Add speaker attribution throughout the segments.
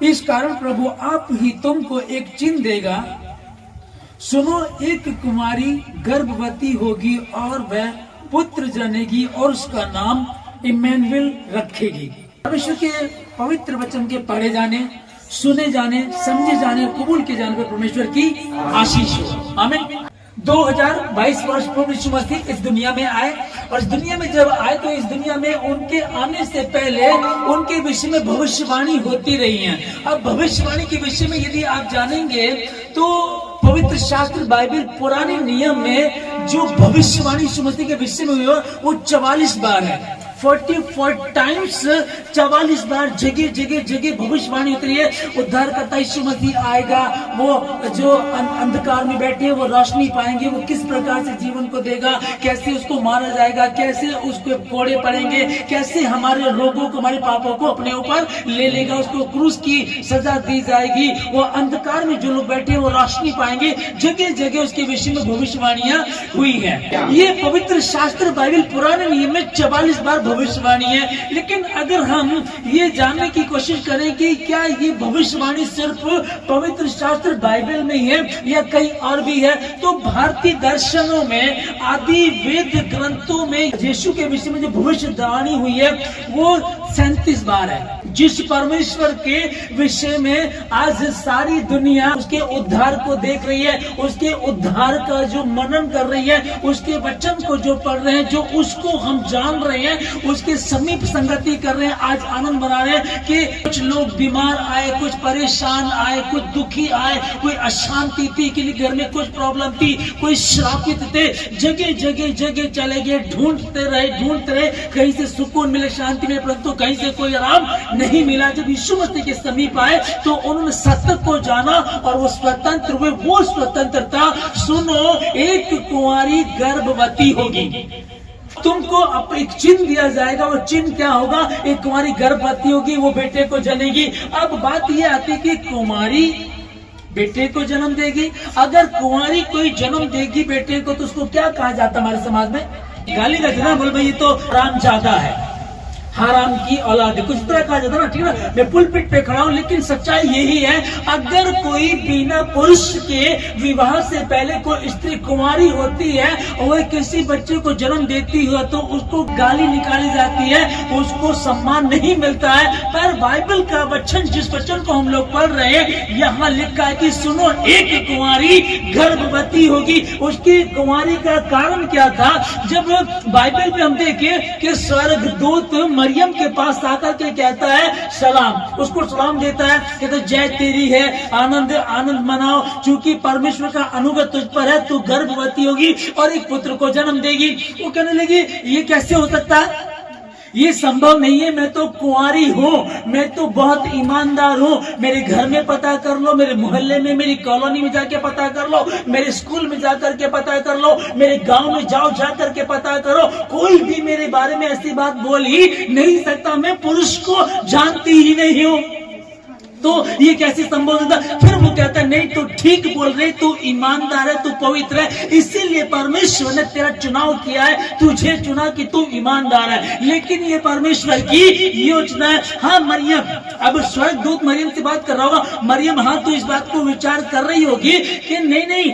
Speaker 1: इस कारण प्रभु आप ही तुमको एक चिन्ह देगा। सुनो, एक कुमारी गर्भवती होगी और वह पुत्र जनेगी और उसका नाम इम्मानुएल रखेगी। परमेश्वर के पवित्र वचन के पढ़े जाने, सुने जाने, समझे जाने, कबूल किए जाने पर परमेश्वर की आशीष हो। आमीन। 2022 वर्ष प्रभु यीशु मसीह इस दुनिया में आए, और इस दुनिया में जब आए तो इस दुनिया में उनके आने से पहले उनके विषय में भविष्यवाणी होती रही है। अब भविष्यवाणी के विषय में यदि आप जानेंगे तो पवित्र शास्त्र बाइबल पुराने नियम में जो भविष्यवाणी यीशु मसीह के विषय में हुई वो 44 बार है। 44 टाइम्स 44 बार जगह जगह जगह भविष्यवाणी होती रही है। उद्धारकर्ता यीशु मसीह आएगा, वो जो अंधकार में बैठे हैं वो रोशनी पाएंगे, वो किस प्रकार से जीवन को देगा, कैसे उसको मारा जाएगा, कैसे उसके कोड़े पड़ेंगे, कैसे हमारे रोगों को, हमारे पापों को अपने ऊपर ले लेगा, उसको क्रूस की सजा दी जाएगी, वो अंधकार में जो लोग बैठे हैं वो रोशनी पाएंगे। जगह जगह उसके विषय में भविष्यवाणियां हुई है। ये पवित्र शास्त्र बाइबल पुराने नियम में 44 बार भविष्यवाणी है। लेकिन अगर हम ये जानने की कोशिश करें कि क्या ये भविष्यवाणी सिर्फ पवित्र शास्त्र बाइबल में है या कहीं और भी है, तो भारतीय दर्शनों में, आदि वेद ग्रंथों में यीशु के विषय में जो भविष्यवाणी हुई है वो 37 बार है। जिस परमेश्वर के विषय में आज सारी दुनिया उसके उद्धार को देख रही है, उसके उद्धार का जो मनन कर रही है, उसके वचन को जो पढ़ रहे हैं, जो उसको हम जान रहे हैं, उसके समीप संगति कर रहे हैं, आज आनंद मना रहे हैं कि कुछ लोग बीमार आए, कुछ परेशान आए, कुछ दुखी आए, कोई अशांति थी, कि घर में कुछ प्रॉब्लम थी, कोई श्रापित थे, जगह जगह जगह चले गए, ढूंढते रहे, कहीं से सुकून मिले, शांति मिले, परंतु कहीं से कोई आराम नहीं मिला। जब यीशु मसीह के समीप आए तो उन्होंने सत्य को जाना और वो स्वतंत्र हुए। वो स्वतंत्रता, सुनो, एक कुंवारी गर्भवती होगी, तुमको अब एक चिन्ह दिया जाएगा। वो चिन्ह क्या होगा? एक कुमारी गर्भवती होगी, वो बेटे को जनेगी। अब बात ये आती है कि कुमारी बेटे को जन्म देगी। अगर कुंवारी कोई जन्म देगी बेटे को तो उसको क्या कहा जाता है हमारे समाज में? गाली का जना, बोल भाई ये तो हरामजादा है, हराम की औलाद है, कुछ तरह कहा जाता है ना, ठीक है ना। मैं पुलपिट पे खड़ा हूं, लेकिन सच्चाई यही है, अगर कोई बिना पुरुष के विवाह से पहले कोई स्त्री कुंवारी होती है और वह किसी बच्चे को जन्म देती है तो उसको गाली निकाली जाती है, उसको सम्मान नहीं मिलता है। पर बाइबल का वचन, जिस वचन को हम लोग पढ़ रहे हैं, यहाँ लिखा है कि सुनो, एक कुंवारी गर्भवती होगी। उसकी कुंवारी का कारण क्या था? जब बाइबल में हम देखें कि स्वर्गदूत मरियम के पास आकर के कहता है सलाम, उसको सलाम देता है, कहता है जय तेरी है, आनंद आनंद मनाओ, क्योंकि परमेश्वर का अनुग्रह तुझ पर है, तू गर्भवती होगी और एक पुत्र को जन्म देगी। वो कहने लगी ये कैसे हो सकता है, ये संभव नहीं है, मैं तो कुंवारी हूँ, मैं तो बहुत ईमानदार हूँ, मेरे घर में पता कर लो, मेरे मोहल्ले में, मेरी कॉलोनी में जाके पता कर लो, मेरे स्कूल में जाकर के पता कर लो, मेरे गांव में जाओ जाकर के पता करो, कोई भी मेरे बारे में ऐसी बात बोल ही नहीं सकता, मैं पुरुष को जानती ही नहीं हूँ, तो ये कैसे संभव होता? फिर वो कहता है नहीं, तू ठीक बोल रही, तू ईमानदार है, तू पवित्र है, इसीलिए परमेश्वर ने तेरा चुनाव किया है, तुझे चुना कि तू ईमानदार है। लेकिन ये परमेश्वर की योजना है। हाँ मरियम, अब स्वर्गदूत मरियम से बात कर रहा होगा, मरियम हाँ तू इस बात को विचार कर रही होगी कि नहीं,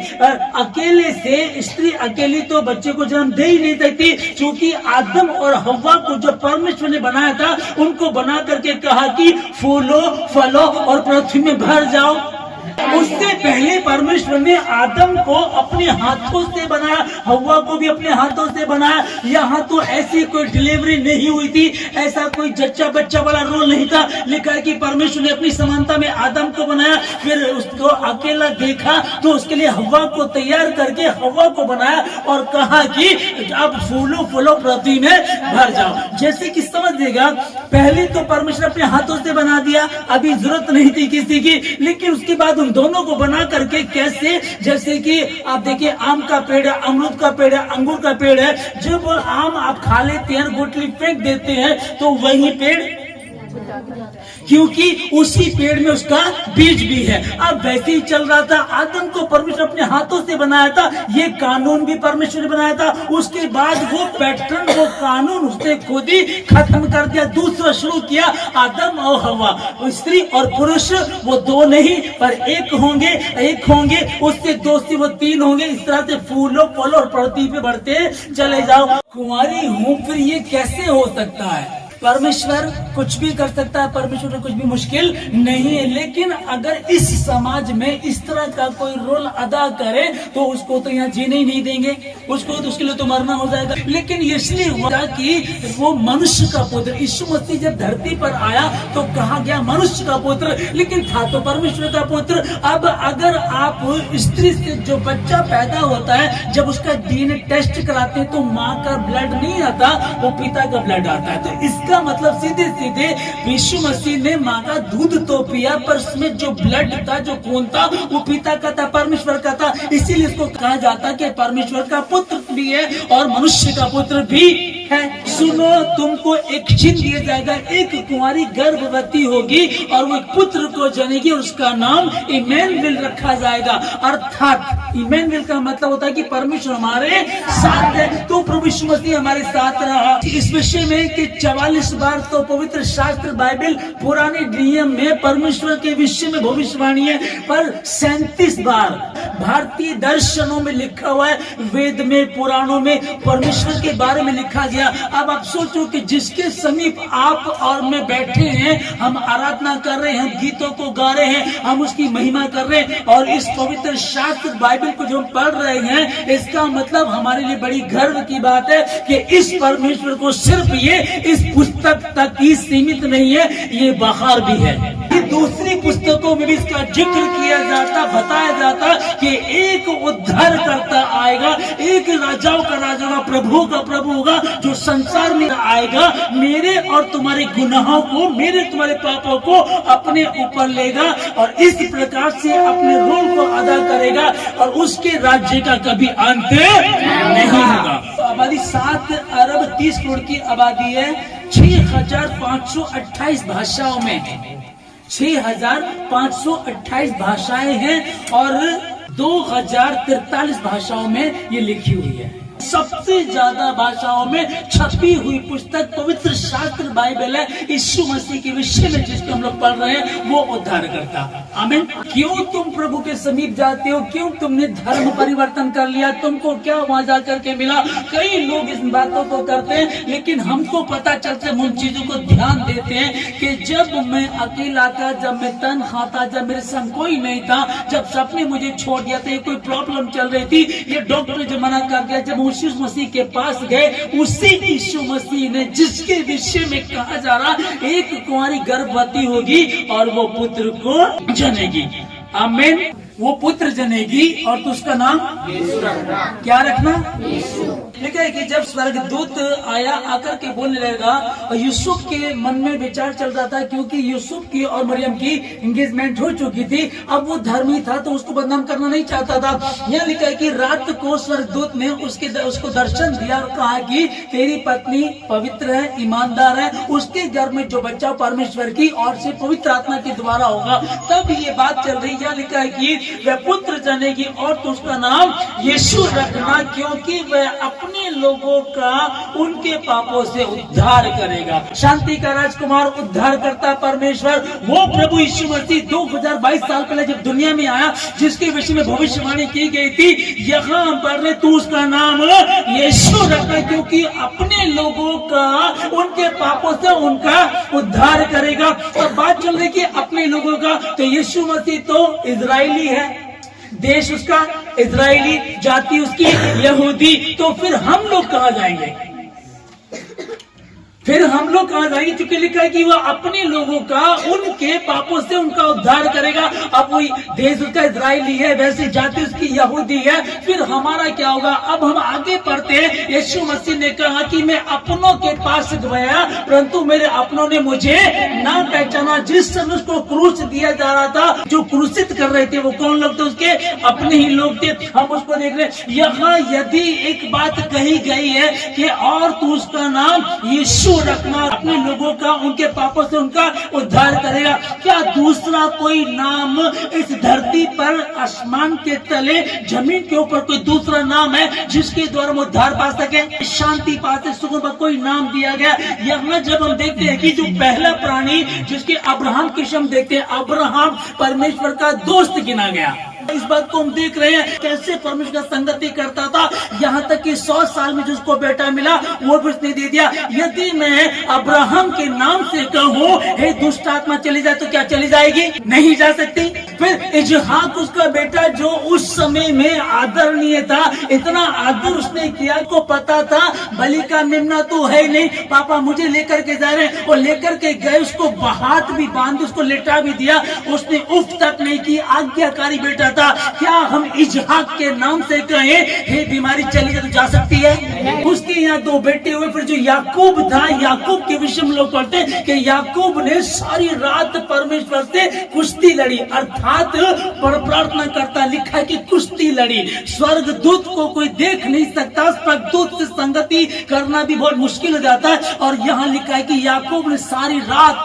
Speaker 1: अकेले से स्त्री अकेली तो बच्चे को जन्म दे ही नहीं सकती, क्योंकि आदम और हव्वा को जो परमेश्वर ने बनाया था, उनको बना करके कहा कि फूलो फलो और पृथ्वी में भर जाओ। उससे पहले परमेश्वर ने आदम को अपने हाथों से बनाया, हव्वा को भी अपने हाथों से बनाया। यहाँ तो ऐसी कोई डिलीवरी नहीं हुई थी, ऐसा कोई जच्चा बच्चा वाला रोल नहीं था। लिखा है कि परमेश्वर ने अपनी समानता में आदम को बनाया, फिर उसको अकेला देखा तो उसके लिए हव्वा को तैयार करके हव्वा को बनाया और कहा कि अब फूलो फूलो पृथ्वी में भर जाओ। जैसे कि समझ देगा, पहले तो परमेश्वर अपने हाथों से बना दिया, अभी जरूरत नहीं थी किसी की, लेकिन उसके बाद उन दोनों को बना करके कैसे, जैसे कि आप देखिए आम का पेड़ है, अमरूद का पेड़ है, अंगूर का पेड़ है, जब आम आप खा लेते हैं, गुठली फेंक देते हैं तो वही पेड़
Speaker 2: क्योंकि उसी पेड़ में उसका बीज भी है। अब वैसे ही चल रहा था, आदम को परमेश्वर अपने हाथों से बनाया था, ये कानून भी परमेश्वर ने बनाया था। उसके बाद वो पैटर्न, वो कानून उसने खुद ही खत्म कर दिया, दूसरा शुरू किया। आदम और हवा, स्त्री और पुरुष वो दो नहीं पर एक होंगे, उससे दो से वो तीन होंगे। इस तरह से फूलो फलो और पृथ्वी पे बढ़ते चले जाओ। कुंवारी हूं, फिर ये कैसे हो सकता है? परमेश्वर कुछ भी कर सकता है, परमेश्वर में कुछ भी मुश्किल नहीं है। लेकिन अगर इस समाज में इस तरह का कोई रोल अदा करे तो उसको तो यहाँ जीने ही नहीं देंगे, उसको तो उसके लिए तो मरना हो जाएगा। लेकिन इसलिए हुआ कि वो मनुष्य का पुत्र, यीशु मसीह जब धरती पर आया तो कहा गया मनुष्य का पुत्र, लेकिन था तो परमेश्वर का पुत्र। अब अगर आप स्त्री से जो बच्चा पैदा होता है, जब उसका डीएनए टेस्ट कराते हैं तो माँ का ब्लड नहीं आता, वो पिता का ब्लड आता है। तो इसका मतलब सीधे सीधे यीशु मसीह ने माँ का दूध तो पिया, पर उसमें जो ब्लड था, जो खून था, वो पिता का था, परमेश्वर का था। इसीलिए इसको कहा जाता कि परमेश्वर का पुत्र भी है और मनुष्य का पुत्र भी है। सुनो, तुमको एक चिन्ह दिया जाएगा, एक कुंवारी गर्भवती होगी और वो एक पुत्र को जनेगी और उसका नाम इमैनुएल रखा जाएगा। अर्थात इमैनुएल का मतलब होता है कि परमेश्वर हमारे साथ है। तो प्रभु यीशु मसीह हमारे साथ रहा। इस विषय में कि 44 बार तो पवित्र शास्त्र बाइबल पुराने नियम में परमेश्वर के विषय में भविष्यवाणी है, पर 37 बार भारतीय दर्शनों में लिखा हुआ है, वेद में, पुराणों में परमेश्वर के बारे में लिखा गया। अब आप सोचो कि जिसके समीप आप और मैं बैठे हैं, हम आराधना कर रहे हैं, हम गीतों को गा रहे हैं, हम उसकी महिमा कर रहे हैं, और इस पवित्र शास्त्र बाइबल को जो हम पढ़ रहे हैं, इसका मतलब हमारे लिए बड़ी गर्व की बात है कि इस परमेश्वर को सिर्फ ये इस पुस्तक तक ही सीमित नहीं है, ये बाहर भी है। ये दूसरी पुस्तकों में भी इसका जिक्र किया जाता, बताया जाता कि एक उद्धार करता आएगा, एक राजाओं का राजा होगा, प्रभु का प्रभु होगा, जो संसार में आएगा, मेरे और तुम्हारे गुनाहों को, मेरे तुम्हारे पापों को अपने ऊपर लेगा और इस प्रकार से अपने रोल को अदा करेगा और उसके राज्य का कभी अंत नहीं होगा। तो आबादी 7 अरब 30 करोड़ की आबादी है, 6528 भाषाओं में 6528 भाषाएं हैं और 2043 भाषाओं में ये लिखी हुई है। सबसे ज्यादा भाषाओं में छपी हुई पुस्तक पवित्र शास्त्र बाइबल है। यीशु मसीह के विषय में जिसको हम लोग पढ़ रहे हैं, वो उद्धार करता। आमीन। क्यों तुम प्रभु के समीप जाते हो? क्यों तुमने धर्म परिवर्तन कर लिया? तुमको क्या वहां जाकर के मिला? कई लोग इस बातों को करते हैं, लेकिन हमको पता चलता है, हम उन चीजों को ध्यान देते हैं कि जब मैं अकेला था, जब मैं तन्हा था, जब मेरे संग कोई नहीं था, जब सबने मुझे छोड़ दिया था, कोई प्रॉब्लम चल रही थी, ये डॉक्टर जो मना कर दिया, जब यीशु मसीह के पास गए, उसी यीशु मसीह ने जिसके विषय में कहा जा रहा, एक कुंवारी गर्भवती होगी और वो पुत्र को जनेगी। आमीन। वो पुत्र जनेगी और तो उसका नाम यीशु रखना। क्या रखना? यीशु। लिखा है कि जब स्वर्गदूत आया, आकर के बोलने लगा, और यूसुफ के मन में विचार चल रहा था, क्योंकि यूसुफ की और मरियम की एंगेजमेंट हो चुकी थी। अब वो धर्मी था तो उसको बदनाम करना नहीं चाहता था। यह लिखा है कि रात को स्वर्गदूत ने उसको दर्शन दिया और कहा कि तेरी पत्नी पवित्र है, ईमानदार है, उसके गर्भ में जो बच्चा परमेश्वर की और से पवित्र आत्मा के द्वारा होगा। तब ये बात चल रही है, लिखा है कि वह पुत्र जनेगी और तो उसका नाम यीशु रखना, क्योंकि वह अपने लोगों का उनके पापों से उद्धार करेगा। शांति का राजकुमार, उद्धार करता परमेश्वर, वो प्रभु यीशु मसीह 2022 साल पहले जब दुनिया में आया, जिसके विषय में भविष्यवाणी की गई थी, यहाँ हम पढ़ रहे, तू उसका नाम यीशु रखना, क्योंकि अपने लोगों का उनके पापों से उनका उद्धार करेगा। और बात चल रही कि अपने लोगों का, तो यीशु मसीह तो इजरायली है, देश उसका इजरायली, जाति उसकी यहूदी, तो फिर हम लोग कहाँ जाएंगे? फिर हम लोग कहाँ जाएंगे? क्योंकि लिखा है कि वह अपने लोगों का उनके पापों से उनका उद्धार करेगा। अब वही देश उसका इजरायली है, वैसे जाति उसकी यहूदी है, फिर हमारा क्या होगा? अब हम आगे पढ़ते हैं। यीशु मसीह ने कहा कि मैं अपनों के पास गया, परंतु मेरे अपनों ने मुझे ना पहचाना। जिस समय उसको क्रूस दिया जा रहा था, जो क्रूसित कर रहे थे, वो कौन लोग थे? उसके अपने ही लोग थे। हम उसको देख रहे। यहाँ यदि एक बात कही गई है कि और तू उसका नाम यीशु रखना, अपने लोगों का उनके पापों से उनका उद्धार करेगा। क्या दूसरा कोई नाम इस धरती पर, आसमान के तले, जमीन के ऊपर कोई दूसरा नाम है जिसके द्वारा हम उद्धार पा सके, शांति पा सके, सुकून पा? कोई नाम दिया गया। यहाँ जब हम देखते हैं कि जो पहला प्राणी जिसके अब्राहम की हम देखते हैं, अब्राहम परमेश्वर का दोस्त गिना गया। इस बात को हम देख रहे हैं कैसे परमेश्वर का संगति करता था, यहाँ तक कि 100 साल में जिसको बेटा मिला वो भी उसने दे दिया। यदि मैं अब्राहम के नाम से कहूँ हे दुष्ट आत्मा चली जाए, तो क्या चली जाएगी? नहीं जा सकती। फिर इसहाक उसका बेटा जो उस समय में आदरणीय था, इतना आदर उसने किया, को पता था बलि का मेमना तो है नहीं, पापा मुझे लेकर के जा रहे हैं, और लेकर के गए, उसको हाथ भी बांध, उसको लेटा भी दिया, उसने उफ तक नहीं की, आज्ञाकारी बेटा था। क्या हम इसहाक के नाम से कहें हे बीमारी चली जाए तो जा सकती है? उसके यहाँ 2 बेटे हुए। फिर जो याकूब था, याकूब के विषय में लोग पढ़ते हैं कि याकूब ने सारी रात परमेश्वर से कुश्ती लड़ी, अर्थात प्रार्थना करता, लिखा कि कुश्ती लड़ी। स्वर्ग दूत को कोई देख नहीं सकता, स्वर्गदूत से संगति करना भी बहुत मुश्किल हो जाता है। और यहाँ लिखा है कि याकूब ने सारी रात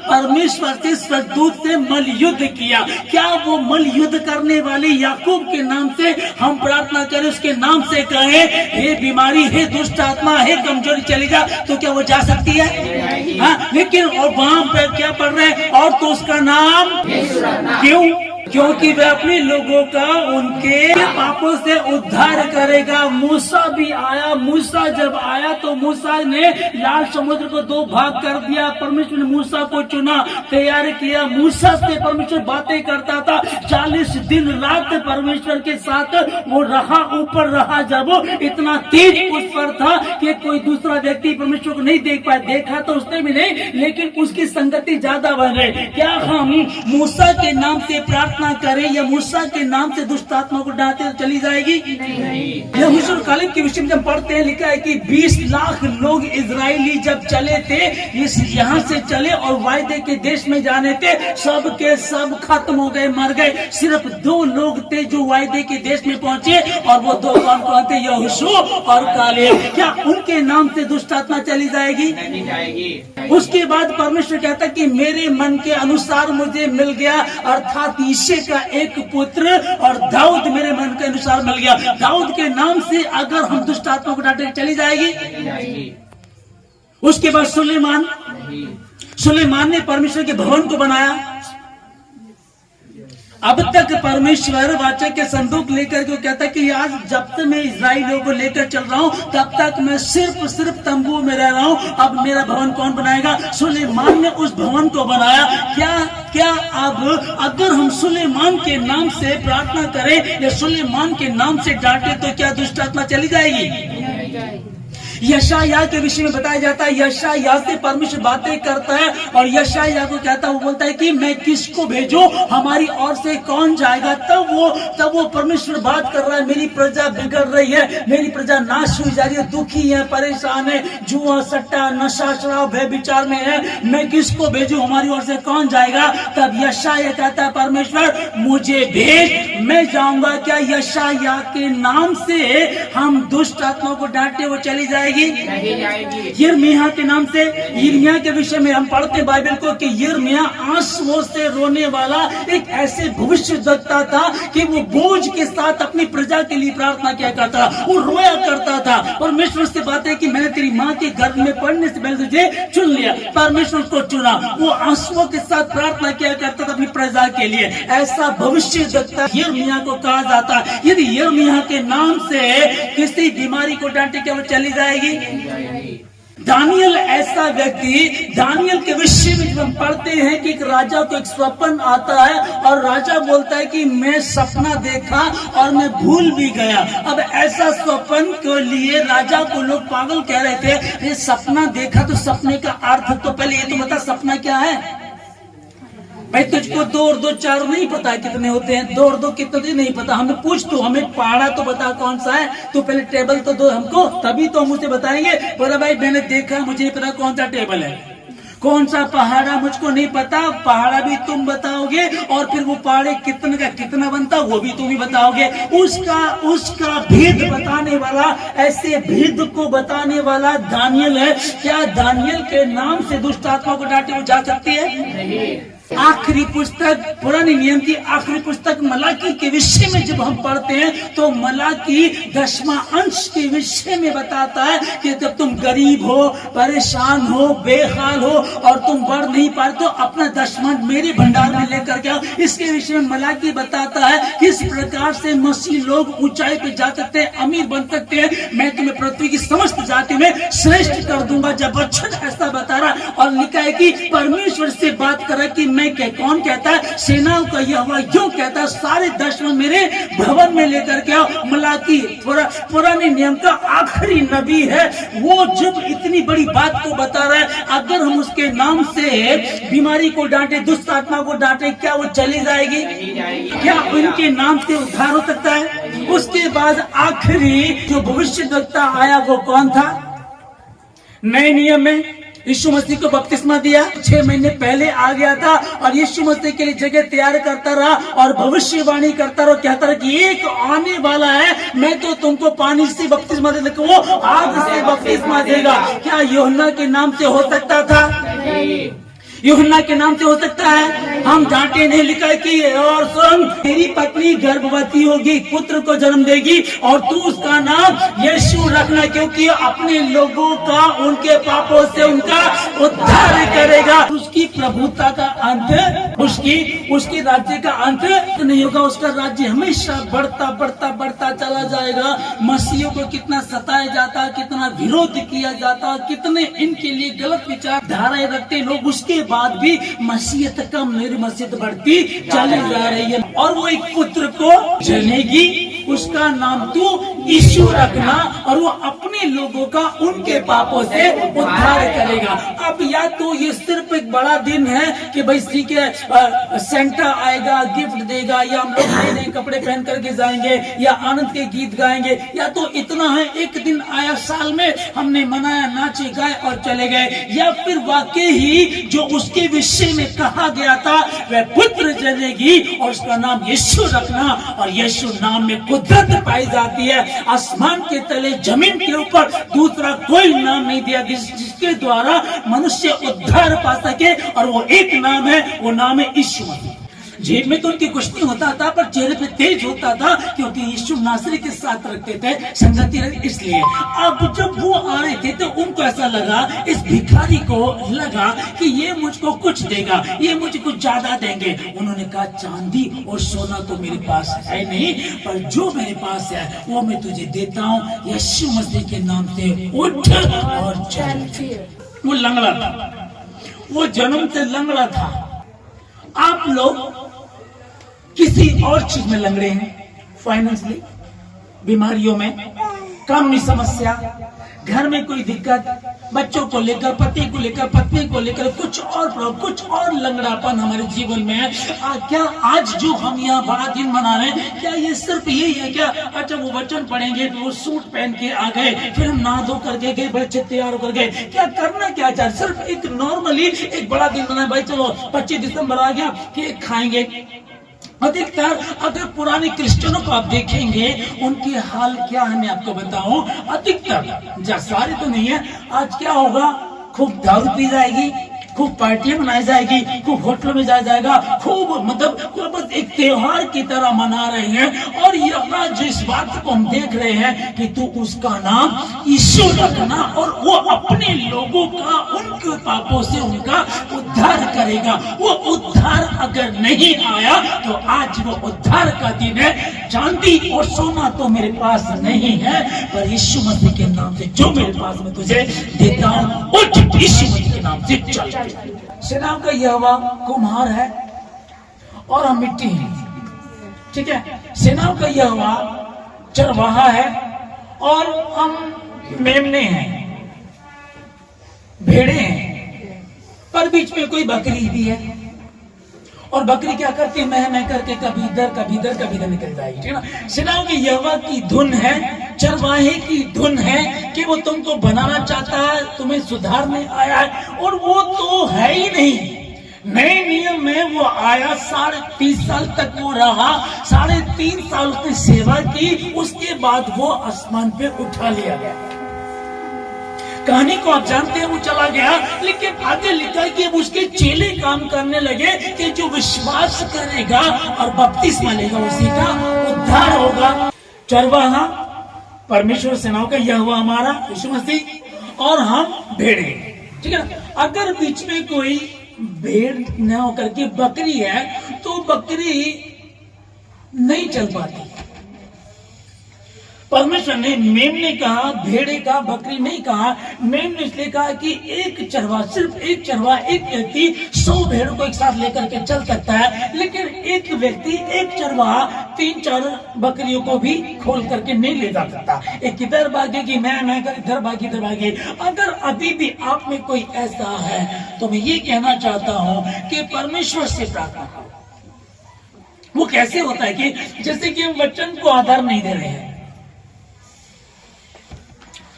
Speaker 2: परमेश्वर से, स्वर्गदूत से मल युद्ध किया। क्या वो मल युद्ध करने वाले याकूब के नाम से हम प्रार्थना करें, उसके नाम से कहें हे बीमारी, हे दुष्ट आत्मा, हे कमजोरी चली जा, तो क्या वो जा सकती है? हाँ, लेकिन और वहां पर क्या पढ़ रहे हैं? और तो उसका नाम, क्यों? क्योंकि वह अपने लोगों का उनके पापों से उद्धार करेगा। मूसा भी आया। मूसा जब आया तो मूसा ने लाल समुद्र को 2 भाग कर दिया। परमेश्वर ने मूसा को चुना, तैयार किया। मूसा से परमेश्वर बातें करता था। 40 दिन रात परमेश्वर के साथ वो रहा, ऊपर रहा। जब वो इतना तेज उस पर था कि कोई दूसरा व्यक्ति परमेश्वर को नहीं देख पाया। देखा तो उसने भी नहीं, लेकिन उसकी संगति ज्यादा बन गई। क्या हम मूसा के नाम से प्रार्थना करें या मूसा के नाम से दुष्ट आत्मा को डांटे तो चली जाएगी? नहीं। यहोशू कालेब के विषय में जब पढ़ते हैं, लिखा है कि 20 लाख लोग इजरायली जब चले थे, इस यहाँ से चले और वायदे के देश में जाने थे, सब के सब खत्म हो गए, मर गए। सिर्फ 2 लोग थे जो वायदे के देश में पहुंचे, और वो 2 कौन थे? यहोशू और कालेब। क्या उनके नाम से दुष्ट आत्मा चली जाएगी? नहीं जाएगी। उसके बाद परमेश्वर कहता कि मेरे मन के अनुसार मुझे मिल गया, अर्थात का एक पुत्र, और दाऊद मेरे मन के अनुसार मिल गया। दाऊद के नाम से अगर हम दुष्ट आत्मा को डांटे चली जाएगी? उसके बाद सुलेमान ने परमेश्वर के भवन को बनाया। अब तक परमेश्वर वाचा के संदूक लेकर के कहता कि आज जब तक मैं इजराइलियों को लेकर चल रहा हूँ, तब तक मैं सिर्फ तंबू में रह रहा हूँ। अब मेरा भवन कौन बनाएगा? सुलेमान ने उस भवन को बनाया। क्या अब अगर हम सुलेमान के नाम से प्रार्थना करें या सुलेमान के नाम से डांटे तो क्या दुष्ट आत्मा चली जाएगी? यशायाह के विषय में बताया जाता है, यशायाह से परमेश्वर बातें करता है, और यशायाह को कहता है, वो बोलता है कि मैं किसको भेजूं, हमारी ओर से कौन जाएगा? तब वो परमेश्वर बात कर रहा है, मेरी प्रजा बिगड़ रही है, मेरी प्रजा नाश हुई जा रही है, दुखी है, परेशान है, जुआ, सट्टा, नशा, शराब, भय विचार में है, मैं किसको भेजूं, हमारी ओर से कौन जाएगा? तब यशायाह कहता है, परमेश्वर मुझे भेज, मैं जाऊंगा। क्या यशायाह के नाम से हम दुष्ट आत्मा को डांटे वो चली जाएगी? नहीं जाएगी। यिर्मयाह के नाम से, यिर्मयाह के विषय में हम पढ़ते बाइबल को कि यिर्मयाह आंसुओं से रोने वाला एक ऐसे भविष्यद्वक्ता था कि वो बोझ के साथ अपनी प्रजा के लिए प्रार्थना किया करता था, वो रोया करता था। परमेश्वर से बात है कि मैंने तेरी माँ के गर्भ में पढ़ने से पहले तुझे चुन लिया, परमेश्वर को चुना। वो आंसुओं के साथ प्रार्थना किया करता था अपनी प्रजा के लिए। ऐसा भविष्यद्वक्ता यिर्मयाह को कहा जाता है। यदि यिर्मयाह के नाम से किसी बीमारी को डांटे क्या वो चली जाएगी? दानियल ऐसा व्यक्ति, दानियल के विषय में हम पढ़ते हैं कि एक राजा को एक स्वप्न आता है, और राजा बोलता है कि मैं सपना देखा और मैं भूल भी गया। अब ऐसा स्वप्न के लिए राजा को लोग पागल कह रहे थे। ये सपना देखा तो सपने का अर्थ तो पहले ये तो बता, सपना क्या है? भाई तुझको 2 और 2 4 नहीं पता कितने होते हैं, 2 और 2 कितने नहीं पता, हमें पूछ, तो हमें पहाड़ा तो बता कौन सा है, तो पहले टेबल तो दो हमको, तभी तो हम उसे बताएंगे। बोला भाई मैंने देखा, मुझे नहीं पता कौन सा टेबल है। कौन सा पहाड़ा मुझको नहीं पता, पहाड़ा भी तुम बताओगे, और फिर वो पहाड़े कितने का कितना बनता वो भी तुम ही बताओगे। उसका भेद बताने वाला, ऐसे भेद को बताने वाला दानियल है। क्या दानियल के नाम से दुष्ट आत्मा को डांटे वो जा सकती है? नहीं। आखिरी पुस्तक, पुराने नियम की आखिरी पुस्तक मलाकी के विषय में जब हम पढ़ते हैं तो मलाकी 10वां अंश के विषय में बताता है कि जब तुम गरीब हो, परेशान हो, बेहाल हो और तुम बढ़ नहीं पा तो अपना 10वां मेरे भंडार में लेकर के आओ। इसके विषय में मलाकी बताता है किस प्रकार से मसीह लोग ऊंचाई पे जा सकते हैं, अमीर बन सकते हैं। मैं तुम्हें पृथ्वी की समस्त जाति में श्रेष्ठ कर दूंगा। जब वचन ऐसा बता रहा और लिखा है कि परमेश्वर से बात कर रहा कि मैं कौन कहता है, सेनाओं का यहोवा यूं कहता है, सारे 10वां मेरे भवन में लेकर के आओ। मलाकी पुराने नियम का आखिरी नबी है। वो जब इतनी बड़ी बात को बता रहा है, अगर हम उसके नाम से बीमारी को डांटे, दुष्ट आत्मा को डांटे, क्या वो चली जाएगी? क्या उनके नाम से उद्धार हो सकता है? उसके बाद आखिरी जो भविष्यद्वक्ता आया वो कौन था? नए नियम में यीशु मसीह को बपतिस्मा दिया, 6 महीने पहले आ गया था और यीशु मसीह के लिए जगह तैयार करता रहा और भविष्यवाणी करता रहा, कहता रहा कि एक आने वाला है, मैं तो तुमको पानी से बपतिस्मा दे, वो आग से बपतिस्मा देगा। क्या यूहन्ना के नाम से हो सकता था? नहीं। यूहन्ना के नाम से हो सकता है? हम डांटे नहीं, लिखा है कि और सुन, तेरी पत्नी गर्भवती होगी, पुत्र को जन्म देगी और तू उसका नाम यीशु रखना, क्योंकि अपने लोगों का उनके पापों से उनका उद्धार करेगा। उसकी प्रभुता का अंत, उसकी राज्य का अंत नहीं होगा। उसका राज्य हमेशा बढ़ता बढ़ता बढ़ता चला जाएगा। मसीहों को कितना सताया जाता, कितना विरोध किया जाता, कितने इनके लिए गलत विचारधाराएं रखते लोग, उसके बाद भी मसीहत कम नहीं, मसीहत बढ़ती चली जा रही है। और वो एक पुत्र को जनेगी, उसका नाम तू यीशु रखना, और वो अपने लोगों का उनके पापों से उद्धार करेगा। अब या तो ये सिर्फ एक बड़ा दिन है कि भाई ठीक है, सेंटा आएगा, गिफ्ट देगा, या हम लोग नए नए कपड़े पहन करके जाएंगे, या आनंद के गीत गाएंगे, या तो इतना है एक दिन आया साल में, हमने मनाया, नाचे गाए और चले गए, या फिर वाकई ही जो उसके विषय में कहा गया था वह पुत्र जनेगी और उसका नाम यीशु रखना। और यीशु नाम में कुदरत पाई जाती है। आसमान के तले, जमीन के ऊपर दूसरा कोई नाम नहीं दिया जिसके द्वारा मनुष्य उद्धार पा सके, और वो एक नाम है, वो नाम है यीशु। जेब में तो उनकी कुछ नहीं होता था, पर चेहरे पे तेज होता था, क्योंकि यीशु नासरी के साथ रखते थे, संगति रखते, इसलिए। अब जब वो आ रहे थे तो उनको ऐसा लगा, इस भिखारी को लगा कि ये मुझको कुछ देगा, ये मुझे कुछ ज्यादा देंगे। उन्होंने कहा चांदी और सोना तो मेरे पास है नहीं, पर जो मेरे पास है वो मैं तुझे देता हूँ। यीशु मसीह के नाम से उठ और चल। वो लंगड़ा था, वो जन्म से लंगड़ा था। आप लोग किसी और चीज में लंगड़े हैं, फाइनेंशियली, बीमारियों में, काम में समस्या, घर में कोई दिक्कत, बच्चों को लेकर, पति को लेकर, पत्नी को लेकर, कुछ और लंगड़ापन हमारे जीवन में है। क्या आज जो हम यहाँ बड़ा दिन मना रहे हैं, क्या ये सिर्फ यही है क्या? अच्छा, वो वचन पढ़ेंगे तो वो सूट पहन के आ गए, फिर हम नहा धो करके गए, बड़े अच्छे तैयार होकर गए, क्या करना क्या चाह? सिर्फ एक नॉर्मली एक बड़ा दिन मना, भाई चलो 25 दिसंबर आ गया, केक खाएंगे। अधिकतर अगर पुराने क्रिश्चियनों को आप देखेंगे, उनके हाल क्या है मैं आपको बताऊं। अधिकतर, सारे तो नहीं है, आज क्या होगा, खूब दारू पी जाएगी, खूब पार्टियां मनाई जाएगी, खूब होटलों में जाया जाएगा, खूब मतलब बस एक त्योहार की तरह मना रहे हैं। और यहाँ जिस बात को हम देख रहे हैं कि तू उसका नाम यीशु रखना, और वो अपने लोगों का उनके पापों से उनका उद्धार करेगा। वो उद्धार अगर नहीं आया तो आज वो उद्धार का दिन है। चांदी और सोना तो मेरे पास नहीं है, पर यीशु मसीह के नाम से जो मेरे पास मैं तुझे देता हूँ, उठ यीशु मसीह के नाम से चल। सेनाओं का यहोवा कुम्हार है और हम मिट्टी हैं, ठीक है। सेनाओं का यहोवा चरवाहा है और हम मेमने हैं, भेड़े हैं, पर बीच में कोई बकरी भी है।
Speaker 1: और बकरी क्या करती है, मैं करके कभी इधर निकल जाएगी, ठीक है ना। सेनाओं की यहोवा की धुन है, चरवाहे की धुन है कि वो तुमको बनाना चाहता है, तुम्हें सुधारने आया है, और वो तो है ही नहीं। नए नियम में वो आया, 3.5 साल तक वो रहा, 3.5 साल उसने सेवा की, उसके बाद वो आसमान पे उठा लिया गया। कहानी को आप जानते हैं, वो चला गया, लेकिन आगे लिखा है कि उसके चेले काम करने लगे कि जो विश्वास करेगा और बपतिस्मा लेगा उसी का उद्धार होगा। चरवाहा परमेश्वर सेनाओं का यहोवा हमारा यीशु मसीह, और हम भेड़े, ठीक है। अगर बीच में कोई भेड़ न होकर के बकरी है तो बकरी नहीं चल पाती। परमेश्वर ने मेमने कहा, भेड़े का, बकरी नहीं कहा। मेम ने इसलिए कहा कि एक चरवा, सिर्फ एक चरवा, एक व्यक्ति 100 भेड़ों को एक साथ लेकर के चल सकता है, लेकिन एक व्यक्ति, एक चरवा 3-4 बकरियों को भी खोल करके नहीं ले जा सकता। एक इधर भागेगी, मैं कर इधर भागी। अगर अभी भी आप में कोई ऐसा है तो मैं ये कहना चाहता हूं कि परमेश्वर से प्रार्थना करो। वो कैसे होता है कि जैसे कि हम वचन को आधार नहीं दे रहे हैं,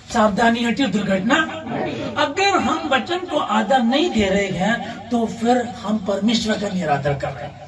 Speaker 1: सावधानी हटी दुर्घटना। अगर हम वचन को आदर नहीं दे रहे हैं तो फिर हम परमेश्वर का निरादर कर रहे हैं,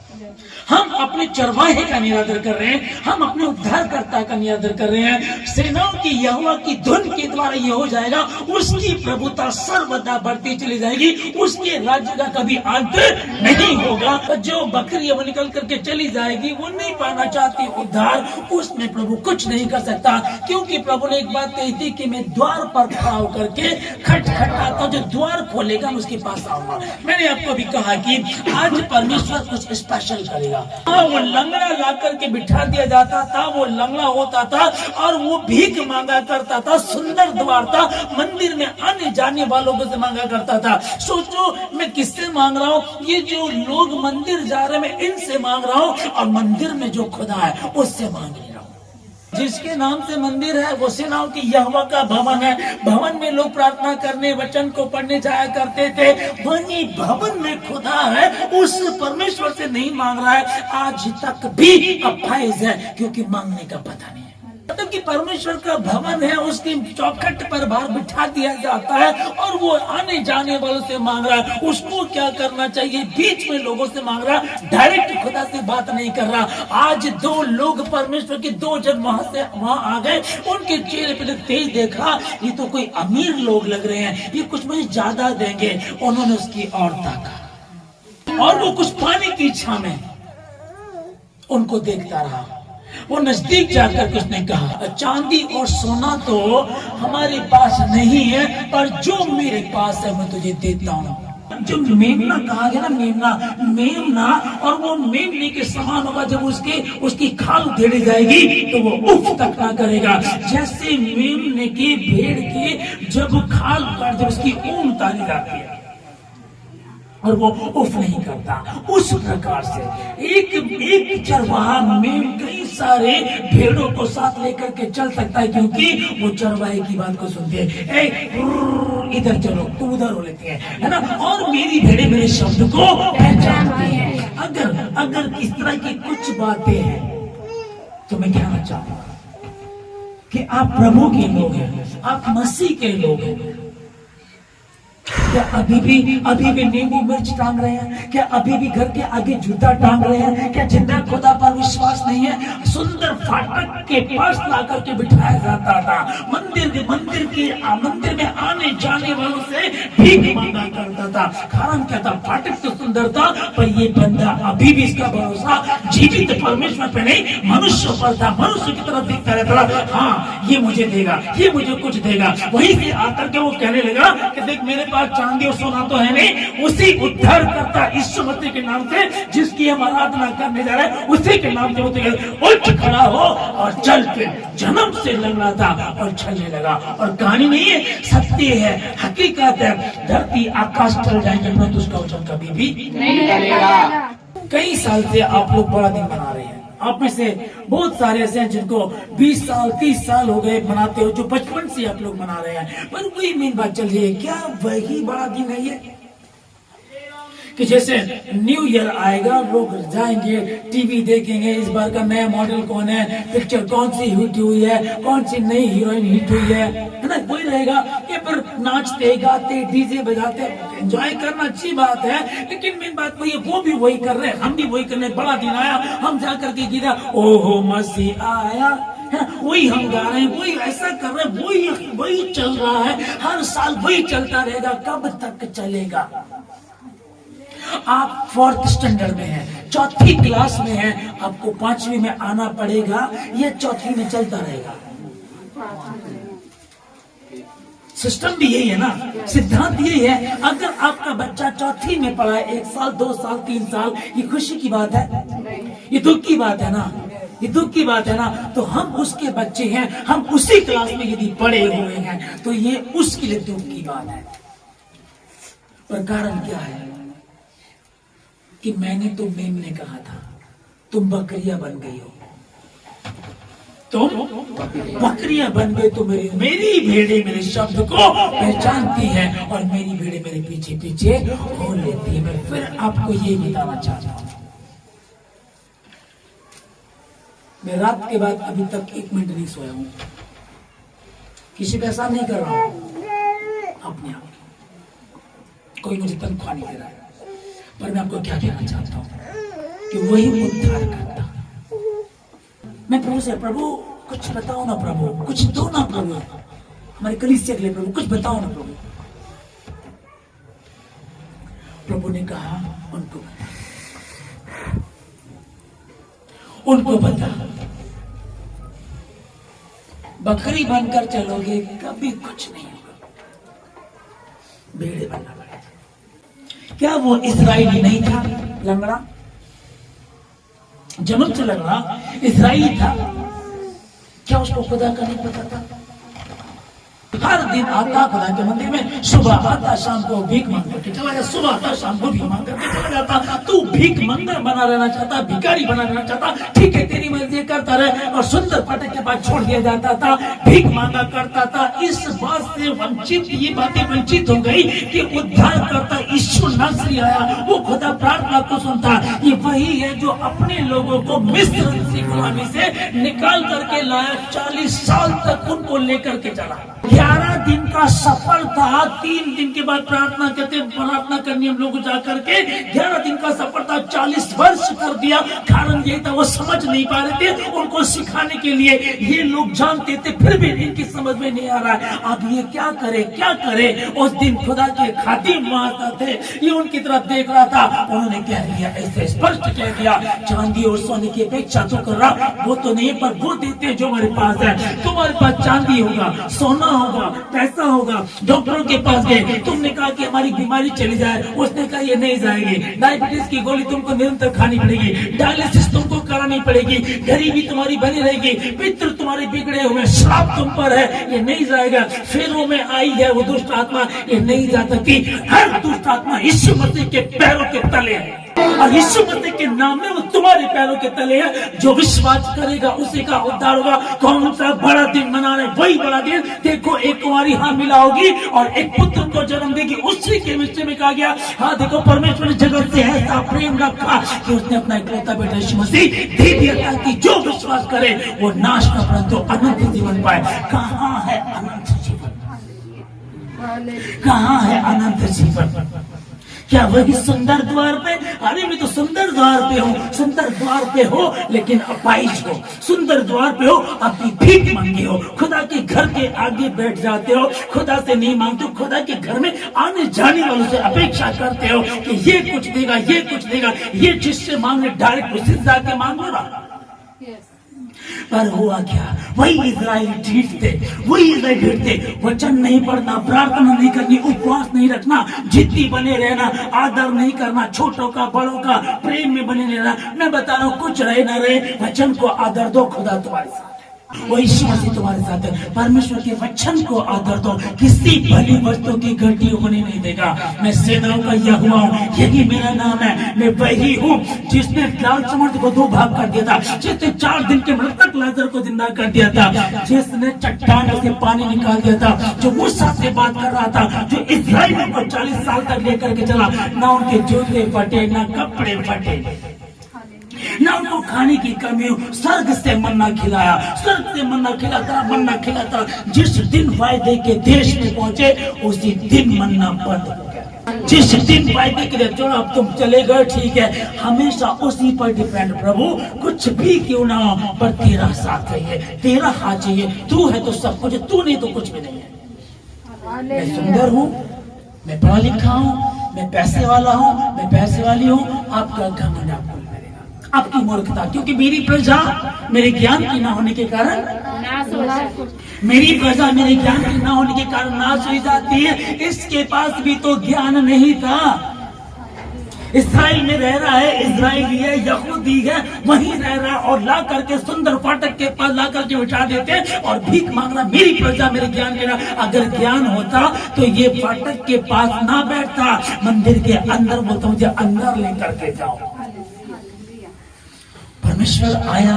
Speaker 1: हम अपने चरवाहे का निरादर कर रहे हैं, हम अपने उद्धारकर्ता का निरादर कर रहे हैं। सेनाओं की यहोवा की धुन के द्वारा ये हो जाएगा, उसकी प्रभुता सर्वदा बढ़ती चली जाएगी, उसके राज्य का कभी अंत नहीं होगा। जो बकरी वो निकल करके चली जाएगी, वो नहीं पाना चाहती उद्धार, उसमें प्रभु कुछ नहीं कर सकता, क्योंकि प्रभु ने एक बात कही थी कि मैं द्वार पर खड़ा होकर के खटखटाता हूं, जो द्वार खोलेगा मैं उसके पास आऊंगा। मैंने आपको भी कहा कि आज परमेश्वर कुछ स्पेशल करेगा। वो लंगड़ा ला करके बिठा दिया जाता था, वो लंगड़ा होता था और वो भीख मांगा करता था। सुंदर द्वार था, मंदिर में आने जाने वालों को से मांगा करता था। सोचो मैं किससे मांग रहा हूँ, ये जो लोग मंदिर जा रहे हैं मैं इनसे मांग रहा हूँ, और मंदिर में जो खुदा है उससे मांग रहा हूँ। जिसके नाम से मंदिर है वो सेनाओं की यहोवा का भवन है। भवन में लोग प्रार्थना करने, वचन को पढ़ने जाया करते थे, वही भवन में खुदा है, उस परमेश्वर से नहीं मांग रहा है। आज तक भी अफाइज है, क्योंकि मांगने का पता नहीं है। मतलब कि परमेश्वर का भवन है, उसकी चौखट पर बाहर बिठा दिया जाता है और वो आने जाने वालों से मांग रहा है। उसको क्या करना चाहिए, बीच में लोगों से मांग रहा, डायरेक्ट खुदा से बात नहीं कर रहा। आज 2 लोग, परमेश्वर के 2 जन वहां आ गए, उनके चेहरे पे तेज देखा, ये तो कोई अमीर लोग लग रहे हैं, ये कुछ मुझे ज्यादा देंगे। उन्होंने उसकी ओर ताका और वो कुछ पाने की इच्छा में उनको देखता रहा। वो नजदीक जाकर उसने कहा, चांदी और सोना तो हमारे पास नहीं है, पर जो मेरे पास है मैं तुझे देता हूँ। जो मेमना कहा गया ना, मेमना, और वो मेमने के समान होगा। जब उसकी खाल उधेड़ी जाएगी तो वो उफ तक ना करेगा। जैसे मेमने की भेड़ की जब खाल पर जब उसकी ऊन उतारी जाती है और वो उफ नहीं करता, उस प्रकार से एक चरवाहा में कई सारे भेड़ों को साथ लेकर के चल सकता है, क्योंकि वो चरवाहे की बात को सुनते हैं। इधर चलो, तुम उधर हो लेते हैं, है ना। और मेरी भेड़े मेरे शब्द को पहचानती है। अगर इस तरह की कुछ बातें हैं तो मैं कहना चाहूंगा कि आप प्रभु के लोग हैं, आप मसीह के लोग हैं। क्या अभी भी नींबू मिर्च टांग रहे हैं? क्या अभी भी घर के आगे जूता टांग रहे हैं? क्या जिंदा खुदा पर विश्वास नहीं है? सुंदर फाटक के पास ला करके बिठाया जाता था। मंदिर में आने जाने वालों से भीख मांगा करता था। कारण क्या था? फाटक तो सुंदर था, पर ये बंदा अभी भी इसका भरोसा जीवित परमेश्वर पे नहीं, मनुष्य पर था। मनुष्य की तरफ देखता रहता था, हाँ ये मुझे देगा, ये मुझे कुछ देगा। वहीं से आकर के वो कहने लगा कि देख मेरे पास चांदी और सोना तो है नहीं, उसी उद्धार करता यीशु मसीह के नाम से जिसकी हम आराधना करने जा रहे हैं, उसी के नाम से उठ खड़ा हो और चल पे। जन्म से लंगड़ा था और चलने लगा। और कहानी नहीं है, सत्य है, हकीकत है। धरती आकाश चल जाएंगे परंतु उसका वचन कभी भी नहीं टलेगा। कई साल से आप लोग बड़ा दिन मना रहे हैं। आप में से बहुत सारे ऐसे हैं जिनको 20 साल 30 साल हो गए मनाते हो, जो बचपन से आप लोग मना रहे हैं। पर कोई मेन बात चल रही है, क्या वही बड़ा दिन है ये? कि जैसे न्यू ईयर आएगा, लोग जाएंगे टीवी देखेंगे, इस बार का नया मॉडल कौन है, पिक्चर कौन सी हिट हुई है, कौन सी नई हीरोइन हिट हुई है ना, वही रहेगा। ये पर नाचते गाते डीजे बजाते एंजॉय करना अच्छी बात है, लेकिन मेन बात वही है, वो भी वही कर रहे हैं, हम भी वही कर रहे हैं। बड़ा दिन आया, हम जा करके गिरा ओहो मसीह आया, वही हम गा रहे हैं, वही ऐसा कर रहे हैं, वही चल रहा है, हर साल वही चलता रहेगा। कब तक चलेगा? आप 4th स्टैंडर्ड में हैं, 4थी क्लास में हैं, आपको 5वीं में आना पड़ेगा, ये 4थी में चलता रहेगा। सिस्टम भी यही है ना, सिद्धांत यही है। अगर आपका बच्चा 4थी में पढ़ा है, 1 साल 2 साल 3 साल, ये खुशी की बात है? ये दुख की बात है ना, ये दुख की बात है ना। तो हम उसके बच्चे हैं, हम उसी क्लास में यदि पढ़े हुए हैं तो ये उसके लिए दुख की बात है। पर कारण क्या है कि मैंने तो मेम ने कहा था तुम बकरियां बन गई हो, तुम बकरियां बन गए तो मेरी भेड़े मेरे शब्द को पहचानती है और मेरी भेड़े मेरे पीछे पीछे हो लेती है। मैं फिर आपको ये बताना चाहता हूं, मैं रात के बाद अभी तक 1 मिनट नहीं सोया हूं, किसी का एहसान नहीं कर रहा हूं, अपने आप कोई मुझे तनख्वाह नहीं दे रहा है, पर मैं आपको क्या कहना चाहता हूं कि वही उद्धार करता। मैं प्रभु से, प्रभु कुछ बताओ ना, प्रभु कुछ दो ना, प्रभु हमारे कलीसिया के लिए, प्रभु कुछ बताओ ना प्रभु। प्रभु ने कहा उनको बता, बकरी बनकर चलोगे कभी कुछ नहीं होगा, भेड़े बनना पड़ेगा। क्या वो इस्राएली नहीं था लंगड़ा, जन्म से लंगड़ा इस्राएली था? क्या उसको खुदा का नहीं पता था? हर दिन आता खुदा के मंदिर में, सुबह आता शाम को भीख मांग करके चला जाता, सुबह आता शाम को भीख मांग करके चला जाता। तू भीख मंगर बना रहना चाहता, भिखारी बना रहना चाहता, ठीक है तेरी मर्जी करता रहे। और सुंदर फाटक के पास छोड़ दिया जाता था, भीख मांगा करता था। इस बात से वंचित, ये बातें वंचित हो गई कि उद्धार करता यीशु नासरी आया, वो खुदा प्रार्थना को सुनता। ये वही है जो अपने लोगों को मिस्र की गुलामी से निकाल करके लाया, 40 साल तक उनको लेकर के चला। 11 दिन का सफर था, 3 दिन के बाद प्रार्थना करनी हम लोग जाकर के, 11 दिन का सफर था, 40 वर्ष कर दिया। कारण ये था वो समझ नहीं पा रहे थे, उनको सिखाने के लिए ये लोग जानते थे, फिर भी इनकी समझ में नहीं आ रहा है अब ये क्या करे क्या करे। उस दिन खुदा के खादिम वहां थे, ये उनकी तरफ देख रहा था, उन्होंने कह दिया, ऐसे स्पष्ट कह दिया, चांदी और सोने की अपेक्षा तो कर रहा वो तो नहीं, पर वो देते जो हमारे पास है। तुम्हारे पास चांदी होगा, सोना होगा, पैसा होगा। डॉक्टरों के पास गए, तुमने कहा कि हमारी बीमारी चली जाए, उसने कहा ये नहीं जाएगी। डायबिटीज की गोली तुमको निरंतर खानी पड़ेगी, डायलिसिस तुमको करानी पड़ेगी, गरीबी तुम्हारी बनी रहेगी, पितृ तुम्हारे बिगड़े हुए, श्राप तुम पर है, ये नहीं जाएगा। फेरों में आई है वो दुष्ट आत्मा, ये नहीं जा सकती। हर दुष्ट आत्मा यीशु मसीह के पैरों के तले है और यीशु मसीह के नाम में वो तुम्हारे पैरों के तले है। जो विश्वास करेगा उसी का उद्धार होगा। कौन सा बड़ा दिन मना रहे, वही बड़ा दिन। देखो एक कुंवारी हाँ मिला होगी और एक पुत्र को जन्म देगी, उसी के विषय में कहा गया। हाँ देखो परमेश्वर ने जगत से ऐसा प्रेम रखा कि उसने अपना इकलौता बेटा यीशु मसीह दे दिया ताकि जो विश्वास करे वो नाश न परंतु अनंत जीवन पाए। कहाँ है अनंत जीवन? कहाँ है अनंत जीवन? क्या वही सुंदर द्वार पे? अरे मैं तो सुंदर द्वार पे हूँ, सुंदर द्वार पे हो लेकिन अपाइज हो, सुंदर द्वार पे हो अपनी भीख मांगे हो, खुदा के घर के आगे बैठ जाते हो, खुदा से नहीं मांगते हो, खुदा के घर में आने जाने वालों से अपेक्षा करते हो कि ये कुछ देगा, ये कुछ देगा, ये जिससे मांगे डायरेक्ट उसी से जाके मांगो ना। पर हुआ क्या? वही इजराइल ढीठ थे, वही इजराइल ढीठ थे। वचन नहीं पढ़ना, प्रार्थना नहीं करनी, उपवास नहीं रखना, जिद्दी बने रहना, आदर नहीं करना, छोटों का बड़ों का प्रेम में बने रहना। मैं बता रहा हूँ कुछ रहे ना रहे, वचन को आदर दो, खुदा तुम्हारे साथ है।
Speaker 2: वो ईश्वर से तुम्हारे साथ है। परमेश्वर के वचन को आदर दो, किसी भली वस्तु की गलती होने नहीं देगा। मैं सेनाओं का यहोवा हूँ, यही मेरा नाम है। मैं वही हूँ जिसने लाल समुद्र को 2 भाग कर दिया था, जिसने 4 दिन के मृतक लाजर को जिंदा कर दिया था, जिसने चट्टान से पानी निकाल दिया था, जो मूसा से बात कर रहा था, जो इस्राएलियों को 40 साल तक लेकर के चला, ना उनके जूते फटे ना कपड़े फटे, ना उनको खाने की कमी हो, स्वर्ग से मन्ना खिलाया, स्वर्ग से मन्ना खिलाता। जिस दिन वायदे के देश में पहुंचे उसी दिन मन्ना बंद हो गया। जिस दिन वायदे के लिए चलो अब तुम चले गए, ठीक है, हमेशा उसी पर डिपेंड। प्रभु कुछ भी क्यों ना हो, पर तेरा साथ चाहिए, तेरा हाथ चाहिए। तू है तो सब कुछ, तू नहीं तो कुछ भी नहीं है। मैं सुंदर हूँ, मैं पढ़ा लिखा हूँ, मैं पैसे वाला हूँ, मैं पैसे वाली हूँ, आपका घमंड आपको आपकी मूर्खता, क्योंकि मेरी प्रजा मेरे ज्ञान की ना होने के कारण मेरी प्रजा मेरे ज्ञान की ना होने के कारण नाश हो जाती है। इसके पास भी तो ज्ञान नहीं था। इस्राइल में रह रहा है, इजराइली है, यहूदी है, वहीं रह रहा है, और ला करके सुंदर फाटक के पास ला करके बिठा देते और भीख मांगना, मेरी प्रजा मेरे ज्ञान के ना। अगर ज्ञान होता तो ये फाटक के पास ना बैठता, मंदिर के अंदर बोलता मुझे अंदर लेकर के जाओ। परमेश्वर आया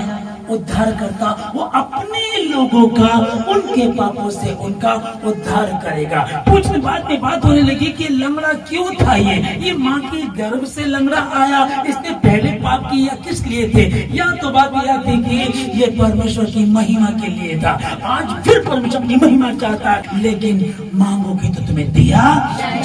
Speaker 2: उद्धार करता, वो अपने लोगों का उनके पापों से उनका उद्धार करेगा। पूछने बाद में बात होने लगी कि लंगड़ा क्यों था ये माँ के गर्भ से लंगड़ा आया, इसने पहले पाप किया किस लिए थे? या तो बात यह थी कि ये परमेश्वर की महिमा के लिए था। आज फिर परमेश्वर अपनी महिमा चाहता है, लेकिन मांगोगी तो तुम्हें दिया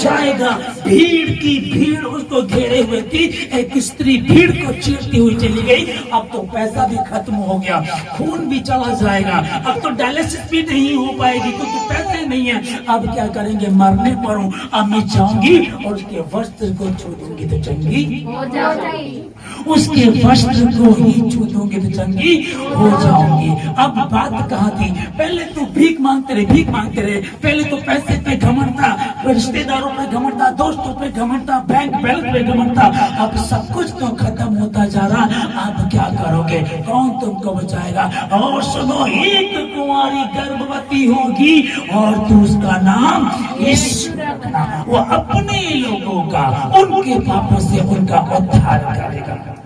Speaker 2: जाएगा। भीड़ की भीड़ उसको घेरे हुए थी, एक स्त्री भीड़ को चीरती हुई चली गई। अब तो पैसा भी खत्म हो गया, खून भी चला जाएगा, अब तो डायलिसिस भी नहीं हो पाएगी क्योंकि पैसे नहीं है। अब क्या करेंगे? मरने पर हूँ, अब मैं जाऊंगी और उसके वस्त्र को छू दूंगी तो चंगी हो जाऊंगी, उसके वस्त्र को ही छू दूंगी तो चंगी हो जाऊंगी। अब बात कहाँ थी? पहले तो भीख मांगते रहे। पहले तो पैसे पे घमंड था, रिश्तेदारों पे घमंड था, दोस्तों पे घमंड था, बैंक बैलेंस पे घमंड था। अब सब कुछ तो खत्म होता जा रहा, अब क्या करोगे? कौन तुमको बचाएगा? और सुनो, एक कुंवारी गर्भवती होगी और तू उसका नाम यीशु रखना। वो अपने लोगों का उनके पापों से उनका उद्धार करेगा।